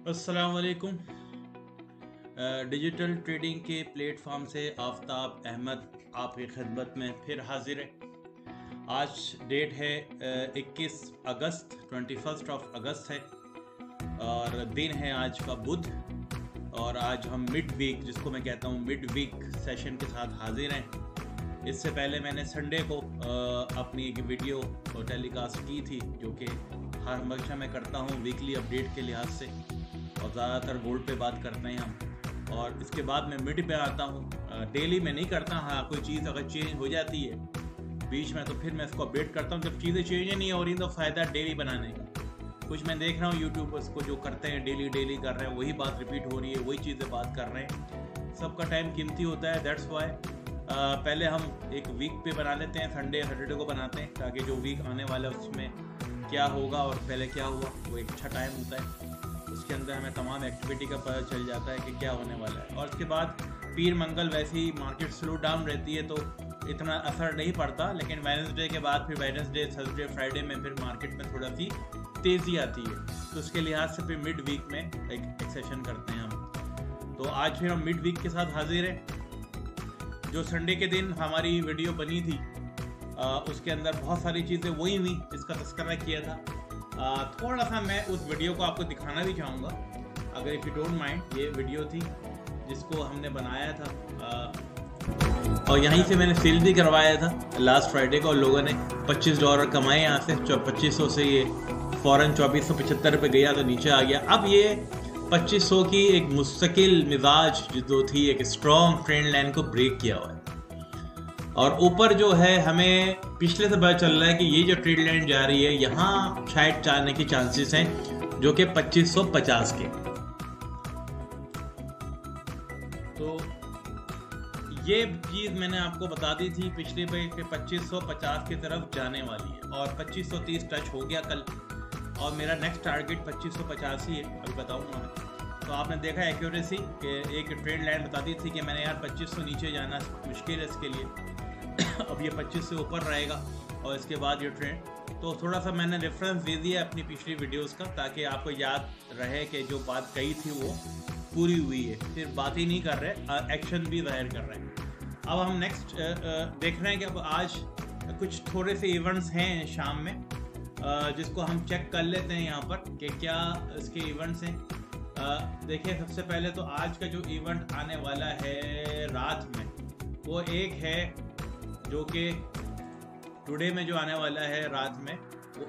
अस्सलाम वालेकुम। Digital trading के प्लेटफॉर्म से आफ्ताब अहमद आपकी खिदमत में फिर हाजिर है। आज डेट है 21 अगस्त 21 अगस्त है और दिन है आज का बुध। और आज हम मिड वीक, जिसको मैं कहता हूँ मिड वीक सेशन के साथ हाजिर हैं। इससे पहले मैंने संडे को अपनी एक वीडियो टेलीकास्ट की थी, जो कि हर हमेशा मैं करता हूँ वीकली अपडेट के लिहाज से, और ज़्यादातर गोल्ड पे बात करते हैं हम। और इसके बाद मैं मिड पे आता हूँ। डेली में नहीं करता। हाँ, कोई चीज़ अगर चेंज हो जाती है बीच में तो फिर मैं इसको अपडेट करता हूँ। जब चीज़ें चेंज नहीं हो रही तो फ़ायदा डेली बनाने का। कुछ मैं देख रहा हूँ यूट्यूबर्स को जो करते हैं डेली कर रहे हैं, वही बात रिपीट हो रही है, वही चीज़ें बात कर रहे हैं। सबका टाइम कीमती होता है, दैट्स वाई पहले हम एक वीक पे बना लेते हैं, संडे सैटरडे को बनाते हैं, ताकि जो वीक आने वाला है उसमें क्या होगा और पहले क्या हुआ वो एक अच्छा टाइम होता है। उसके अंदर हमें तमाम एक्टिविटी का पता चल जाता है कि क्या होने वाला है। और उसके बाद पीर मंगल वैसे ही मार्केट स्लो डाउन रहती है तो इतना असर नहीं पड़ता, लेकिन वेडनेसडे के बाद फिर वेडनेसडे थर्सडे फ्राइडे में फिर मार्केट में थोड़ा सी तेज़ी आती है। तो उसके लिहाज से फिर मिड वीक में एक सेशन करते हैं हम। तो आज फिर हम मिड वीक के साथ हाजिर हैं। जो संडे के दिन हमारी वीडियो बनी थी उसके अंदर बहुत सारी चीज़ें वही हुई जिसका तस्करा किया था। थोड़ा सा मैं उस वीडियो को आपको दिखाना भी चाहूँगा, अगर इफ़ यू डोंट माइंड। ये वीडियो थी जिसको हमने बनाया था और यहीं से मैंने सेल भी करवाया था लास्ट फ्राइडे को, और लोगों ने $25 कमाए यहाँ से। 2500 से ये फ़ौरन 2475 पे गया तो नीचे आ गया। अब ये 2500 की एक मुस्तकिल मिजाज जो थी, एक स्ट्रॉन्ग ट्रेंड लाइन को ब्रेक किया हुआ है। और ऊपर जो है हमें पिछले से पता चल रहा है कि ये जो ट्रेड लाइन जा रही है यहाँ शायद जाने की चांसेस हैं, जो कि 2550 के। तो ये चीज़ मैंने आपको बता दी थी पिछले पे कि 2550 की तरफ जाने वाली है, और 2530 टच हो गया कल, और मेरा नेक्स्ट टारगेट 2550 ही है, अभी बताऊँगा मैं। तो आपने देखा एक्यूरेसी कि एक ट्रेड लाइन बता दी थी कि मैंने यार 2500 नीचे जाना मुश्किल है इसके लिए। अब ये 25 से ऊपर रहेगा और इसके बाद ये ट्रेंड। तो थोड़ा सा मैंने रेफरेंस दे दिया अपनी पिछली वीडियोस का, ताकि आपको याद रहे कि जो बात कही थी वो पूरी हुई है। सिर्फ बात ही नहीं कर रहे, एक्शन भी ज़ाहिर कर रहे हैं। अब हम नेक्स्ट देख रहे हैं कि अब आज कुछ थोड़े से इवेंट्स हैं शाम में, जिसको हम चेक कर लेते हैं यहाँ पर कि क्या इसके इवेंट्स हैं। देखिए, सबसे पहले तो आज का जो इवेंट आने वाला है रात में, वो एक है जो कि टुडे में जो आने वाला है रात में, वो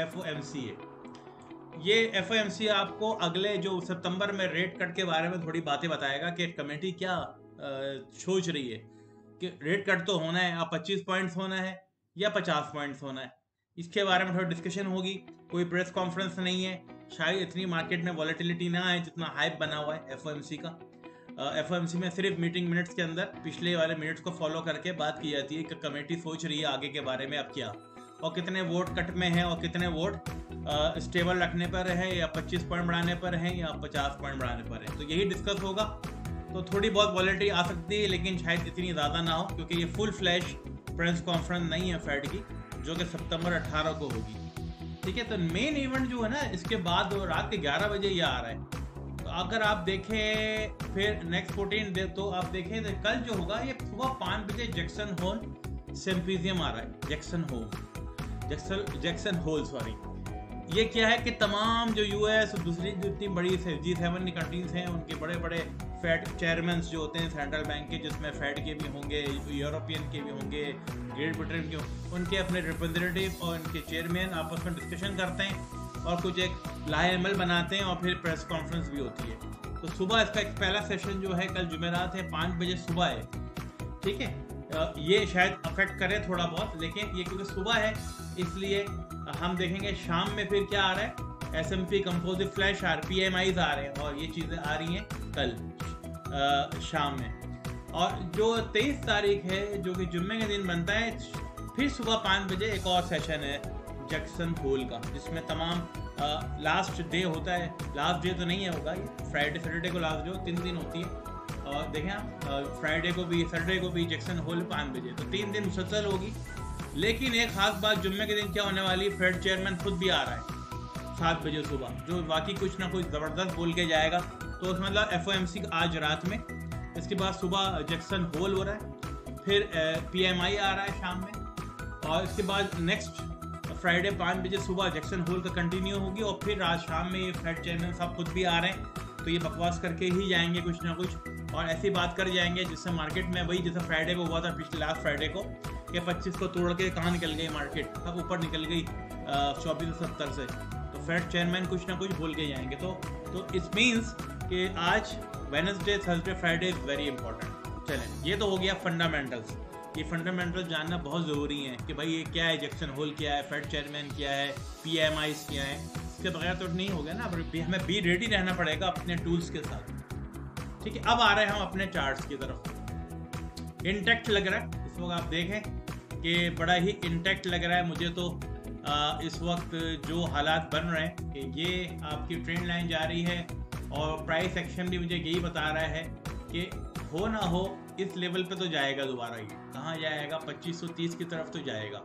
FOMC है। ये FOMC आपको अगले जो सितंबर में रेट कट के बारे में थोड़ी बातें बताएगा कि कमेटी क्या सोच रही है कि रेट कट तो होना है, अब 25 पॉइंट्स होना है या 50 पॉइंट्स होना है। इसके बारे में थोड़ी डिस्कशन होगी। कोई प्रेस कॉन्फ्रेंस नहीं है, शायद इतनी मार्केट में वॉलेटिलिटी ना आए जितना हाइप बना हुआ है FOMC का। FOMC में सिर्फ मीटिंग मिनट्स के अंदर पिछले वाले मिनट्स को फॉलो करके बात की जाती है कि कमेटी सोच रही है आगे के बारे में अब क्या, और कितने वोट कट में है और कितने वोट स्टेबल रखने पर है, या 25 पॉइंट बढ़ाने पर है या 50 पॉइंट बढ़ाने पर है। तो यही डिस्कस होगा। तो थोड़ी बहुत वॉलेटिलिटी आ सकती है, लेकिन शायद इतनी ज़्यादा ना हो, क्योंकि ये फुल फ्लैश प्रेस कॉन्फ्रेंस नहीं है फेड की, जो कि सितंबर 18 को होगी। ठीक है, तो मेन इवेंट जो है ना इसके बाद रात के 11 बजे ये आ रहा है। तो अगर आप देखें फिर नेक्स्ट 14 तो आप देखें तो कल जो होगा ये सुबह 5 बजे जैक्सन होल सिम्पोजियम आ रहा है। Jackson Hole sorry. ये क्या है कि तमाम जो US और दूसरी जितनी बड़ी G7 कंट्रीज हैं, उनके बड़े बड़े फेड चेयरमैन जो होते हैं सेंट्रल बैंक के, जिसमें फेड के भी होंगे, यूरोपियन के भी होंगे, ग्रेट ब्रिटेन के, उनके अपने रिप्रेजेंटेटिव और उनके चेयरमैन आपस में डिस्कशन करते हैं और कुछ एक लाएमल बनाते हैं, और फिर प्रेस कॉन्फ्रेंस भी होती है। तो सुबह इसका एक पहला सेशन जो है कल जुमेरात है 5 बजे सुबह है। ठीक है, ये शायद अफेक्ट करे थोड़ा बहुत, लेकिन ये क्योंकि सुबह है इसलिए हम देखेंगे शाम में फिर क्या आ रहा है। S&P कंपोजिट फ्लैश RPMIs आ रहे हैं, और ये चीज़ें आ रही हैं कल शाम में। और जो 23 तारीख है जो कि जुम्मे के दिन बनता है, फिर सुबह 5 बजे एक और सेशन है जैक्सन होल का, जिसमें तमाम लास्ट डे होता है। लास्ट डे तो नहीं है होगा, ये फ्राइडे सैटरडे को लास्ट डे 3 दिन होती है। और देखें आप, फ्राइडे को भी सैटरडे को भी जैक्सन होल 5 बजे, तो 3 दिन मुसलसल होगी। लेकिन एक खास बात जुम्मे के दिन क्या होने वाली, फेड चेयरमैन खुद भी आ रहा है। 7 बजे सुबह, जो बाकी कुछ ना कुछ ज़बरदस्त बोल के जाएगा। तो उसमें मतलब FOMC आज रात में, इसके बाद सुबह जैक्सन होल हो रहा है, फिर PMI आ रहा है शाम में, और इसके बाद नेक्स्ट फ्राइडे 5 बजे सुबह जैक्सन होल का कंटिन्यू होगी, और फिर आज शाम में ये फेड चेयरमैन साहब खुद भी आ रहे हैं, तो ये बकवास करके ही जाएंगे कुछ ना कुछ, और ऐसी बात कर जाएंगे जिससे मार्केट में वही जैसे फ्राइडे को हुआ था पिछले लास्ट फ्राइडे को कि 25 को तोड़ के कहाँ निकल गई मार्केट, अब ऊपर निकल गई 2470 से। तो फेड चेयरमैन कुछ ना कुछ बोल के जाएंगे। तो इट मीन्स कि आज Wednesday, Thursday, Friday is very important. चलें, ये तो हो गया फंडामेंटल्स। ये फंडामेंटल जानना बहुत ज़रूरी है कि भाई ये क्या है, जैक्सन होल क्या है, फेड चेयरमैन क्या है, PMIs क्या है। इसके बगैर तो नहीं हो गया ना, हमें बी रेडी रहना पड़ेगा अपने टूल्स के साथ। ठीक है, अब आ रहे हैं हम अपने चार्ट्स की तरफ। इंटैक्ट लग रहा है इस वक्त, आप देखें कि बड़ा ही इंटैक्ट लग रहा है मुझे तो। इस वक्त जो हालात बन रहे हैं कि ये आपकी ट्रेंड लाइन जा रही है, और प्राइस एक्शन भी मुझे यही बता रहा है कि हो ना हो इस लेवल पे तो जाएगा दोबारा। ये कहाँ जाएगा? 2530 की तरफ तो जाएगा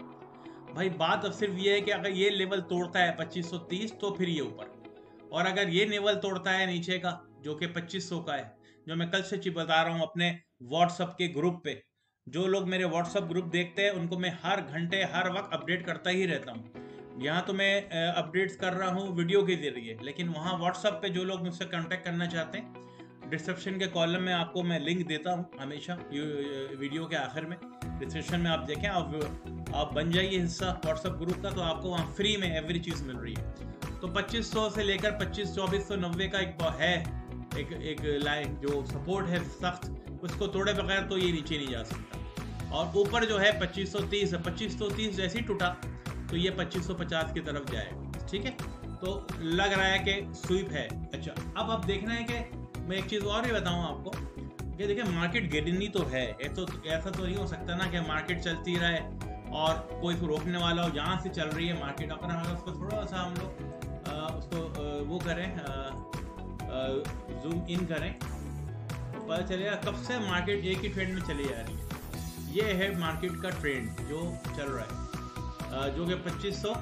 भाई। बात अब सिर्फ ये है कि अगर ये लेवल तोड़ता है 2530 तो फिर ये ऊपर, और अगर ये लेवल तोड़ता है नीचे का जो कि 2500 का है, जो मैं कल से बता रहा हूँ अपने व्हाट्सअप के ग्रुप पे, जो लोग मेरे व्हाट्सअप ग्रुप देखते हैं उनको मैं हर घंटे हर वक्त अपडेट करता ही रहता हूँ। यहाँ तो मैं अपडेट्स कर रहा हूँ वीडियो के जरिए, लेकिन वहाँ व्हाट्सअप पे जो लोग मुझसे कांटेक्ट करना चाहते हैं, डिस्क्रिप्शन के कॉलम में आपको मैं लिंक देता हूँ हमेशा वीडियो के आखिर में। डिस्क्रिप्शन में आप देखें, आप बन जाइए हिस्सा व्हाट्सअप ग्रुप का, तो आपको वहाँ फ्री में एवरी चीज़ मिल रही है। तो 2500 से लेकर 2490 का एक लाइन जो सपोर्ट है सख्त, उसको तोड़े बगैर तो ये नीचे नहीं जा सकता। और ऊपर जो है 2530 है, 2530 जैसे ही टूटा तो ये 2550 की तरफ जाएगा। ठीक है, तो लग रहा है कि स्वीप है। अच्छा, अब आप देखना है कि मैं एक चीज़ और भी बताऊँ आपको कि देखिए मार्केट गिरनी तो है, तो ऐसा तो नहीं हो सकता ना कि मार्केट चलती रहे और कोई उसको रोकने वाला हो। जहाँ से चल रही है मार्केट, अगर हम उसको थोड़ा सा हम लोग उसको वो करें, जूम इन करें, तो पता चलेगा कब से मार्केट एक ही ट्रेंड में चली जा रही है। ये है मार्केट का ट्रेंड जो चल रहा है, जो कि 2500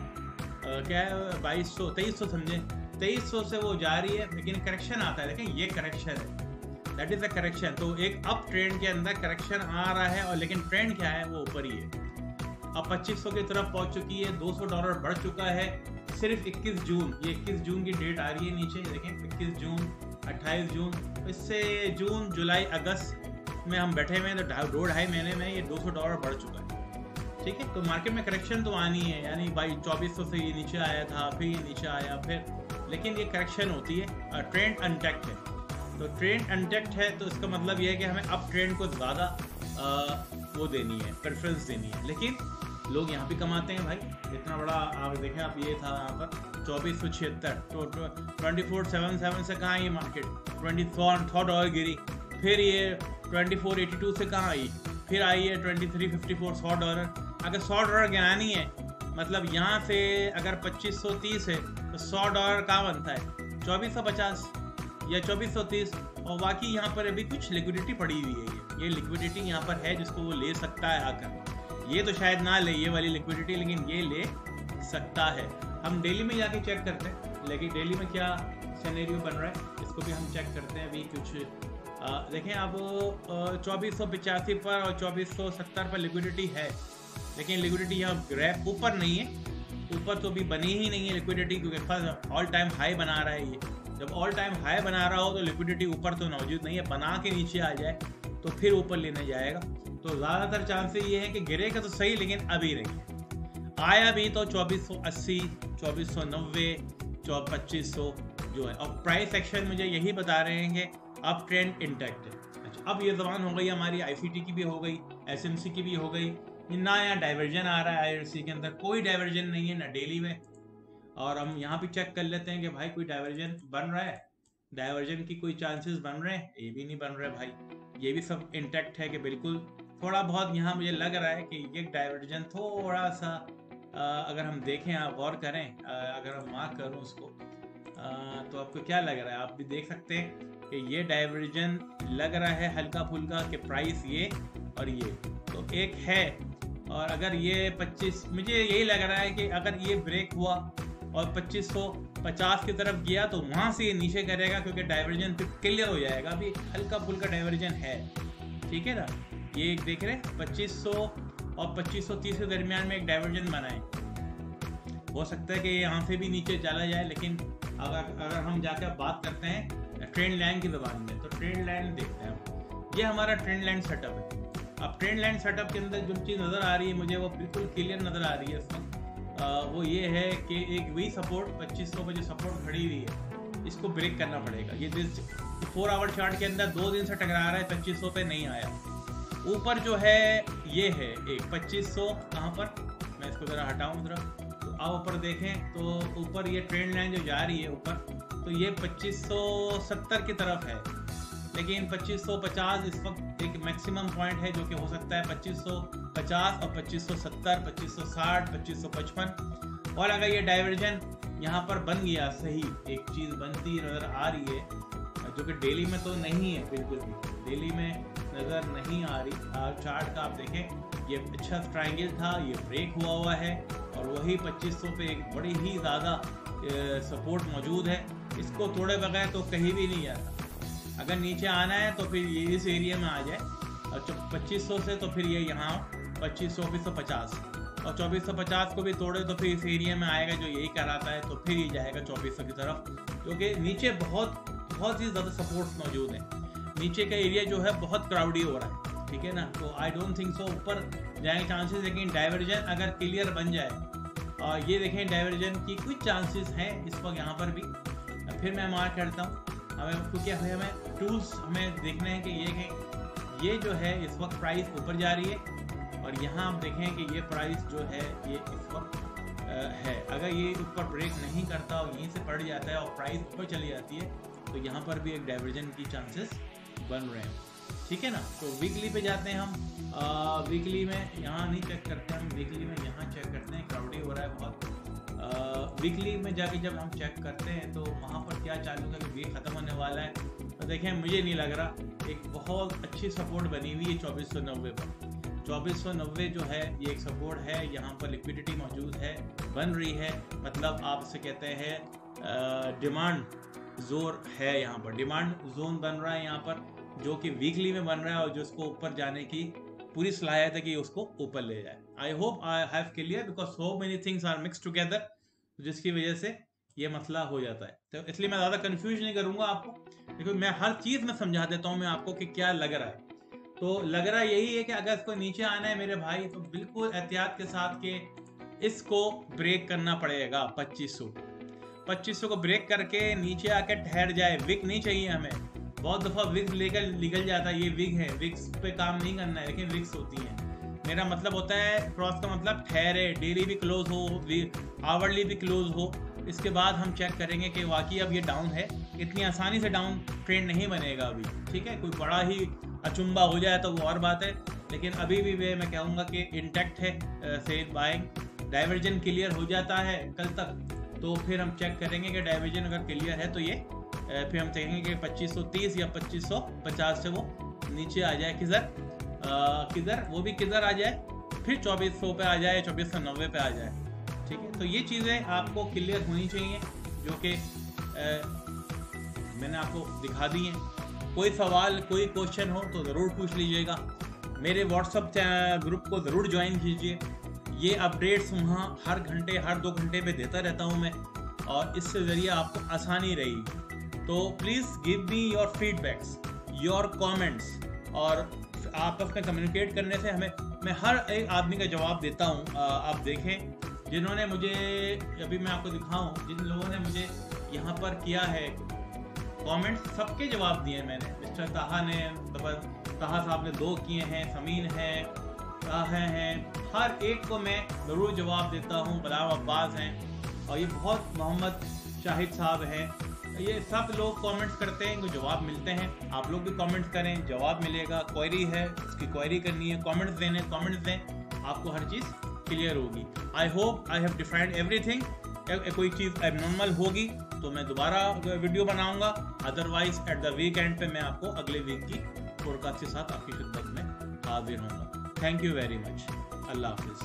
क्या है, 2200 2300 समझे, 2300 से वो जा रही है, लेकिन करेक्शन आता है। देखें, ये करेक्शन है, दैट इज अ करेक्शन। तो एक अप ट्रेंड के अंदर करेक्शन आ रहा है, और लेकिन ट्रेंड क्या है, वो ऊपर ही है। अब 2500 की तरफ पहुंच चुकी है, $200 बढ़ चुका है सिर्फ 21 जून। ये 21 जून की डेट आ रही है नीचे, देखें 21 जून, 28 जून, इससे जून, जुलाई, अगस्त में हम बैठे हुए हैं, तो 2.5 महीने में ये $200 बढ़ चुका है। ठीक है, तो मार्केट में करेक्शन तो आनी है, यानी भाई 2400 से ये नीचे आया था, फिर ये नीचे आया, फिर, लेकिन ये करेक्शन होती है। ट्रेंड अनटेक्ट है, तो ट्रेंड अनटेक्ट है, तो इसका मतलब ये है कि हमें अप ट्रेंड को ज़्यादा वो देनी है, प्रेफरेंस देनी है। लेकिन लोग यहाँ भी कमाते हैं भाई, इतना बड़ा आप देखें, आप ये था यहाँ पर 2476, तो 2477 से कहाँ ये मार्केट, $24 गिरी, फिर ये 2482 से कहाँ आई, फिर आई है 2354, $100। अगर $100 गिरानी है, मतलब यहाँ से अगर 2530 है तो $100 कहाँ बनता है, 2450 या 2430, और बाकी यहाँ पर अभी कुछ लिक्विडिटी पड़ी हुई है। ये लिक्विडिटी यहाँ पर है जिसको वो ले सकता है आकर। ये तो शायद ना ले ये वाली लिक्विडिटी, लेकिन ये ले सकता है। हम डेली में जाके चेक करते हैं, लेकिन डेली में क्या सिनेरियो बन रहा है इसको भी हम चेक करते हैं। अभी कुछ देखें, अब 2485 पर और 2470 पर लिक्विडिटी है, लेकिन लिक्विडिटी यहाँ ग्रैप ऊपर नहीं है, ऊपर तो अभी बनी ही नहीं है लिक्विडिटी, क्योंकि फर्स्ट ऑल टाइम हाई बना रहा है। ये जब ऑल टाइम हाई बना रहा हो तो लिक्विडिटी ऊपर तो मौजूद नहीं है, बना के नीचे आ जाए तो फिर ऊपर लेने जाएगा। तो ज़्यादातर चांसेस ये है कि गिरेगा तो सही, लेकिन अभी नहीं आया भी तो 2480, 2490, 2500 जो है। और प्राइस एक्शन मुझे यही बता रहे हैं कि अब ट्रेंड इंटैक्ट है। अच्छा, अब ये ज़बान हो गई हमारी ICT की भी हो गई, SMC की भी हो गई। ना यहाँ डाइवर्जन आ रहा है IRC के अंदर, कोई डाइवर्जन नहीं है ना डेली में। और हम यहाँ भी चेक कर लेते हैं कि भाई कोई डाइवर्जन बन रहा है, डाइवर्जन की कोई चांसेस बन रहे हैं, ये भी नहीं बन रहे भाई। ये भी सब इंटैक्ट है कि बिल्कुल थोड़ा बहुत यहाँ मुझे लग रहा है कि ये डाइवर्जन थोड़ा सा अगर हम देखें, आप गौर करें, अगर हम मार्क करूँ उसको, तो आपको क्या लग रहा है? आप भी देख सकते हैं कि ये डाइवर्जन लग रहा है हल्का फुल्का कि प्राइस ये और ये तो एक है। और अगर ये 25, मुझे यही लग रहा है कि अगर ये ब्रेक हुआ और 2500 50 की तरफ गया तो वहां से ये नीचे करेगा, क्योंकि डाइवर्जन फिर क्लियर हो जाएगा। अभी हल्का फुल्का डाइवर्जन है, ठीक है ना। ये देख रहे हैं 2500 और 2530 के दरमियान में एक डाइवर्जन बना है। हो सकता है कि यहाँ से भी नीचे चला जाए, लेकिन अगर हम जाकर बात करते हैं ट्रेंड लाइन की ज़बान में, तो ट्रेंड लाइन देखते हैं हम। ये हमारा ट्रेंड लाइन सेटअप है। अब ट्रेंड लाइन सेटअप के अंदर जो चीज़ नज़र आ रही है मुझे, वो बिल्कुल क्लियर नज़र आ रही है इस वक्त। वो ये है कि एक वी सपोर्ट 2500 पे जो सपोर्ट खड़ी हुई है, इसको ब्रेक करना पड़ेगा। ये 4 आवर चार्ट के अंदर 2 दिन से टकरा रहा है, 2500 पे नहीं आया। ऊपर जो है ये है एक 2500, कहाँ पर, मैं इसको ज़रा हटाऊँ ज़रा, तो आप ऊपर देखें तो ऊपर ये ट्रेंड लाइन जो जा रही है ऊपर, तो ये 2570 की तरफ है। लेकिन 2550 इस वक्त एक मैक्सिमम पॉइंट है, जो कि हो सकता है 2550 और 2570, 2560, 2555। और अगर ये डाइवर्जन यहाँ पर बन गया, सही एक चीज़ बनती नज़र आ रही है, जो कि डेली में तो नहीं है, बिल्कुल भी डेली में नज़र नहीं आ रही। चार्ट का आप देखें, ये अच्छा ट्रायंगल था, ये ब्रेक हुआ है, और वही 2500 पे एक बड़ी ही ज़्यादा सपोर्ट मौजूद है। इसको तोड़े बगैर तो कहीं भी नहीं जाता। अगर नीचे आना है तो फिर ये इस एरिया में आ जाए, और 2500 से तो फिर ये यहाँ 2550 और 2450 को भी तोड़े तो फिर इस एरिया में आएगा, जो यही कराता है। तो फिर ये जाएगा 2400 की तरफ, क्योंकि नीचे बहुत ही ज़्यादा सपोर्ट्स मौजूद हैं। नीचे का एरिया जो है बहुत क्राउडी हो रहा है, ठीक है ना। तो आई डोंट थिंक सो ऊपर जाएंगे चांसेस, लेकिन डाइवर्जन अगर क्लियर बन जाए, और ये देखें डाइवर्जन की कुछ चांसेस हैं इस वक्त यहाँ पर भी। फिर मैं मार्क करता हूँ, हमें क्योंकि हमें टूल्स हमें देखना है कि ये जो है इस वक्त प्राइस ऊपर जा रही है, और यहाँ आप देखें कि ये प्राइस जो है ये इस वक्त है। अगर ये ऊपर ब्रेक नहीं करता और यहीं से पड़ जाता है और प्राइस ऊपर चली जाती है, तो यहाँ पर भी एक डाइवर्जन की चांसेस बन रहे हैं, ठीक है ना। तो वीकली पे जाते हैं हम। वीकली में यहाँ नहीं चेक करते हम, वीकली में यहाँ चेक करते हैं। क्राउडी हो रहा है बहुत। वीकली में जाके जब हम चेक करते हैं तो वहाँ पर क्या चालू था कि वीक ख़त्म होने वाला है, तो देखें मुझे नहीं लग रहा। एक बहुत अच्छी सपोर्ट बनी हुई है 2490 पर। 2490 जो है ये एक सपोर्ट है, यहाँ पर लिक्विडिटी मौजूद है, बन रही है। मतलब आप इसे कहते हैं डिमांड जोर है, यहाँ पर डिमांड जोन बन रहा है यहाँ पर, जो कि वीकली में बन रहा है, और जो उसको ऊपर जाने की पूरी सलाहियत है कि उसको ऊपर ले जाए। I hope I have clear, because so many things are mix together, जिसकी वजह से ये मसला हो जाता है। तो इसलिए मैं ज़्यादा कंफ्यूज नहीं करूँगा आपको, क्योंकि मैं हर चीज़ में समझा देता हूँ मैं आपको कि क्या लग रहा है। तो लग रहा यही है कि अगर इसको नीचे आना है मेरे भाई, तो बिल्कुल एहतियात के साथ के इसको ब्रेक करना पड़ेगा। 2500 को ब्रेक करके नीचे आके ठहर जाए। विग नहीं चाहिए हमें, बहुत दफ़ा विग लेकर निकल जाता है। ये विग है, विग्स पे काम नहीं करना है, लेकिन विग्स होती हैं। मेरा मतलब होता है क्रॉस का मतलब ठहरे, डेली भी क्लोज हो, आवरली भी क्लोज हो। इसके बाद हम चेक करेंगे कि वाकई अब ये डाउन है। इतनी आसानी से डाउन ट्रेंड नहीं बनेगा अभी, ठीक है। कोई बड़ा ही अचंभा हो जाए तो वो और बात है, लेकिन अभी भी मैं कहूँगा कि इंटैक्ट है सेल बाइंग। डाइवर्जन क्लियर हो जाता है कल तक, तो फिर हम चेक करेंगे कि डाइवर्जन अगर क्लियर है तो ये फिर हम देखेंगे कि 2530 या 2550 से वो नीचे आ जाए। किधर वो भी किधर आ जाए, फिर 2400 पे आ जाए, 2490 पे आ जाए, ठीक है। तो ये चीज़ें आपको क्लियर होनी चाहिए, जो कि मैंने आपको दिखा दी हैं। कोई सवाल कोई क्वेश्चन हो तो ज़रूर पूछ लीजिएगा। मेरे व्हाट्सअप ग्रुप को ज़रूर ज्वाइन कीजिए। ये अपडेट्स वहाँ हर घंटे हर 2 घंटे पे देता रहता हूँ मैं, और इससे ज़रिए आपको आसानी रहेगी। तो please give me your feedbacks, your comments, और आपस में कम्युनिकेट करने से मैं हर एक आदमी का जवाब देता हूँ। आप देखें जिन्होंने मुझे, अभी मैं आपको दिखाऊँ, जिन लोगों ने मुझे यहाँ पर किया है कमेंट्स, सबके जवाब दिए मैंने। मिस्टर ताहा ने, ताहा साहब ने 2 किए हैं, समीन है, ताहा हैं, हर एक को मैं ज़रूर जवाब देता हूँ। गुलाम अब्बास हैं, और ये बहुत मोहम्मद शाहिद साहब हैं। ये सब लोग कमेंट्स करते हैं, इनको जवाब मिलते हैं। आप लोग भी कमेंट्स करें, जवाब मिलेगा। क्वेरी है, उसकी क्वेरी करनी है, कमेंट्स दें, आपको हर चीज़ क्लियर होगी। आई hope I have defined everything. कोई चीज़ एबनॉर्मल होगी तो मैं दोबारा वीडियो बनाऊंगा, अदरवाइज एट द वीकेंड पे मैं आपको अगले वीक की फोरकास्ट के साथ आपकी खिदमत में हाजिर होऊंगा। Thank you very much. Allah हाफिज़।